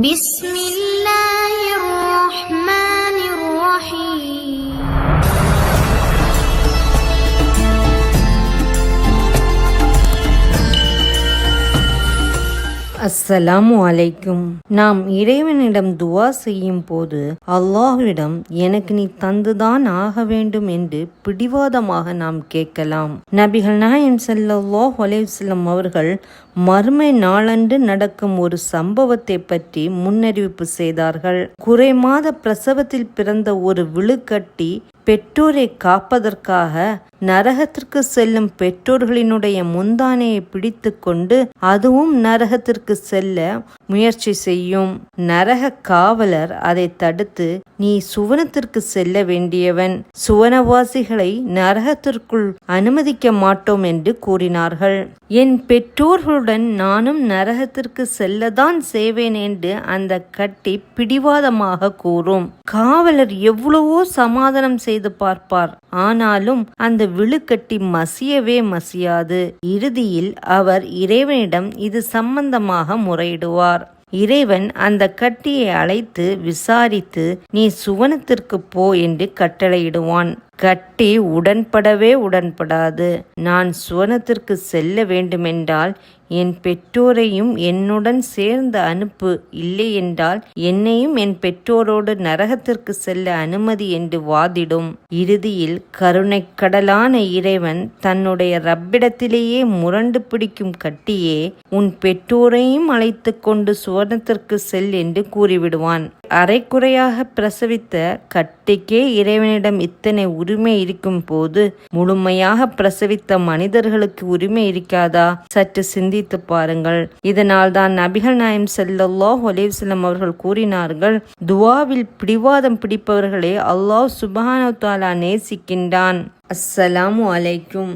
بسم الله الرحمن الرحيم. அஸ்ஸலாமு அலைக்கும். நாம் இறைவனிடம் துவா செய்யும் போது அல்லாஹ்விடம் எனக்கு நீ தந்துதான் ஆக வேண்டும் என்று பிடிவாதமாக நாம் கேட்கலாம். நபிகள் நாயகம் ஸல்லல்லாஹு அலைஹி வஸல்லம் அவர்கள் மறுமை நாளன்று நடக்கும் ஒரு சம்பவத்தை பற்றி முன்னறிவிப்பு செய்தார்கள். குறைமாத பிரசவத்தில் பிறந்த ஒரு விழுக்கட்டி பெற்றோரை காப்பதற்காக நரகத்திற்கு செல்லும் பெற்றோர்களினுடைய முந்தானையை பிடித்து கொண்டு அதுவும் நரகத்திற்கு செல்ல முயற்சி செய்யும். நரக காவலர் அதை தடுத்து, நீ சுவனத்திற்கு செல்ல வேண்டியவன், சுவனவாசிகளை நரகத்திற்குள் அனுமதிக்க மாட்டோம் என்று கூறினார்கள். என் பெற்றோர்களுடன் நானும் நரகத்திற்கு செல்லதான் செய்வேன் என்று அந்த கட்டி பிடிவாதமாக கூறும். காவலர் எவ்வளவோ சமாதானம் செய்து பார்ப்பார், ஆனாலும் அந்த விழுக்கட்டி மசியவே மசியாது. இறுதியில் அவர் இறைவனிடம் இது சம்பந்தமாக முறையிடுவார். இறைவன் அந்த கட்டியை அழைத்து விசாரித்து, நீ சுவனத்திற்கு போ என்று கட்டளையிடுவான். கட்டி உடன்படாது. நான் சுவனத்திற்கு செல்ல வேண்டுமென்றால் என் பெற்றோரையும் என்னுடன் சேர்ந்து அனுப்பு, இல்லை என்றால் என்னையும் என் பெற்றோரோடு நரகத்திற்கு செல்ல அனுமதி என்று வாதிடும். இறுதியில் கருணைக்கடலான இறைவன் தன்னுடைய ரப்பிடத்திலேயே முரண்டு பிடிக்கும் கட்டியே, உன் பெற்றோரையும் அழைத்து கொண்டு சுவனத்திற்கு செல் என்று கூறிவிடுவான். அரைக்குறையாக பிரசவித்த கட்டிக்கே இறைவனிடம் இத்தனை உரிமை இருக்கும் போது முழுமையாக பிரசவித்த மனிதர்களுக்கு உரிமை இருக்காதா? சற்று சிந்தித்து பாருங்கள். இதனால் தான் நபிகள் நாயகம் ஸல்லல்லாஹு அலைஹி வஸல்லம் அவர்கள் கூறினார்கள், துஆவில் பிடிவாதம் பிடிப்பவர்களே அல்லாஹ் சுப்ஹானஹு வ தஆலா நேசிக்கின்றான். அஸ்ஸலாமு அலைக்கும்.